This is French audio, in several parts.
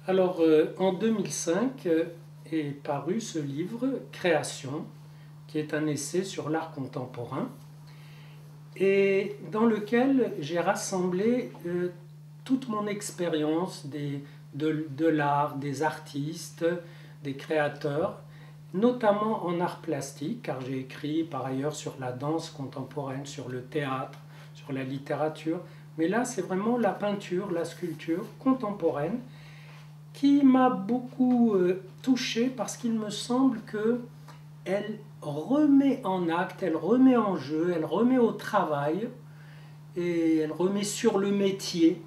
Alors, en 2005 est paru ce livre, Création, qui est un essai sur l'art contemporain, et dans lequel j'ai rassemblé toute mon expérience de l'art, des artistes, des créateurs, notamment en art plastique, car j'ai écrit par ailleurs sur la danse contemporaine, sur le théâtre, sur la littérature, mais là c'est vraiment la peinture, la sculpture contemporaine, qui m'a beaucoup touché parce qu'il me semble qu'elle remet en acte, elle remet en jeu, elle remet au travail et elle remet sur le métier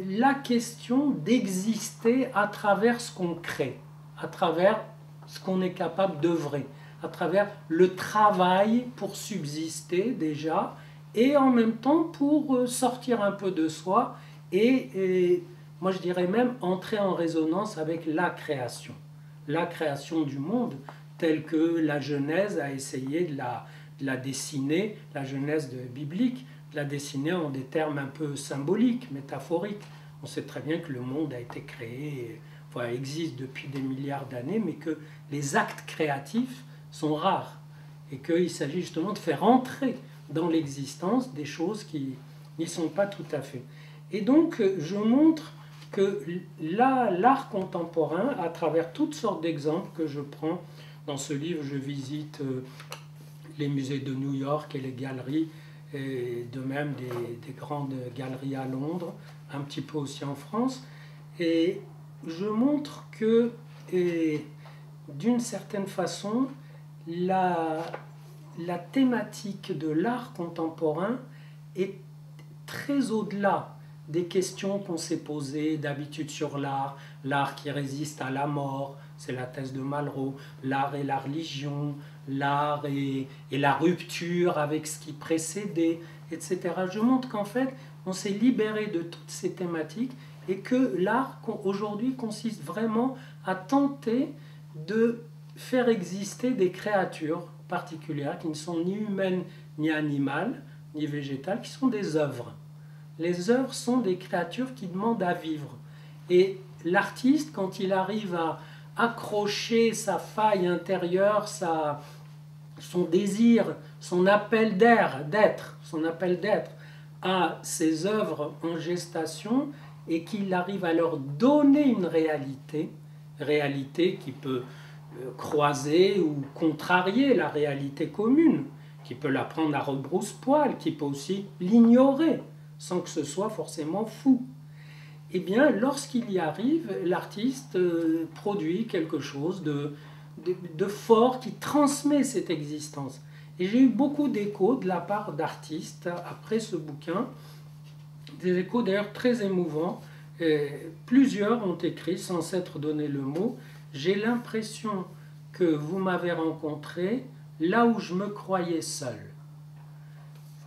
la question d'exister à travers ce qu'on crée, à travers ce qu'on est capable d'œuvrer, à travers le travail pour subsister déjà et en même temps pour sortir un peu de soi et moi je dirais même entrer en résonance avec la création du monde telle que la Genèse a essayé de la dessiner, la Genèse biblique, de la dessiner en des termes un peu symboliques, métaphoriques. On sait très bien que le monde a été créé, enfin existe depuis des milliards d'années, mais que les actes créatifs sont rares et qu'il s'agit justement de faire entrer dans l'existence des choses qui n'y sont pas tout à fait. Et donc je montre que l'art contemporain, à travers toutes sortes d'exemples que je prends dans ce livre, je visite les musées de New York et les galeries, et de même des grandes galeries à Londres, un petit peu aussi en France, et je montre que, d'une certaine façon, la thématique de l'art contemporain est très au-delà des questions qu'on s'est posées d'habitude sur l'art qui résiste à la mort, c'est la thèse de Malraux, l'art et la religion, l'art et la rupture avec ce qui précédait, etc. Je montre qu'en fait, on s'est libéré de toutes ces thématiques et que l'art aujourd'hui consiste vraiment à tenter de faire exister des créatures particulières qui ne sont ni humaines, ni animales, ni végétales, qui sont des œuvres. Les œuvres sont des créatures qui demandent à vivre. Et l'artiste, quand il arrive à accrocher sa faille intérieure, son désir, son appel d'être à ces œuvres en gestation et qu'il arrive à leur donner une réalité qui peut croiser ou contrarier la réalité commune, qui peut la prendre à rebrousse-poil, qui peut aussi l'ignorer sans que ce soit forcément fou. Eh bien, lorsqu'il y arrive, l'artiste produit quelque chose de fort qui transmet cette existence. Et j'ai eu beaucoup d'échos de la part d'artistes après ce bouquin, des échos d'ailleurs très émouvants. Plusieurs ont écrit, sans s'être donné le mot, « J'ai l'impression que vous m'avez rencontré là où je me croyais seul ».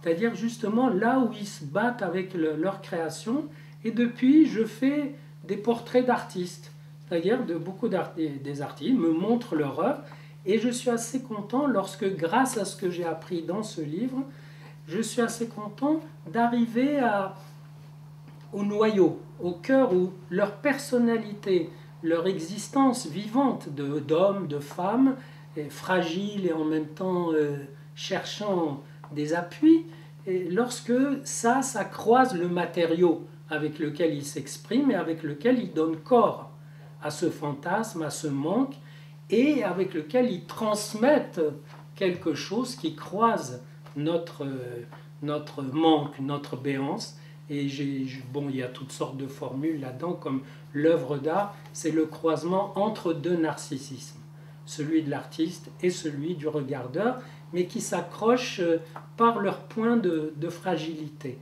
C'est-à-dire justement là où ils se battent avec leur création. Et depuis, je fais des portraits d'artistes. C'est-à-dire de beaucoup des artistes me montrent leur œuvre. Et je suis assez content lorsque, grâce à ce que j'ai appris dans ce livre, je suis assez content d'arriver au noyau, au cœur où leur personnalité, leur existence vivante d'hommes, de femmes, fragiles et en même temps cherchant des appuis, et lorsque ça croise le matériau avec lequel il s'exprime et avec lequel il donne corps à ce fantasme, à ce manque, et avec lequel ils transmettent quelque chose qui croise notre manque, notre béance. Et bon, il y a toutes sortes de formules là-dedans, comme l'œuvre d'art, c'est le croisement entre deux narcissismes, celui de l'artiste et celui du regardeur, mais qui s'accrochent par leur point de fragilité.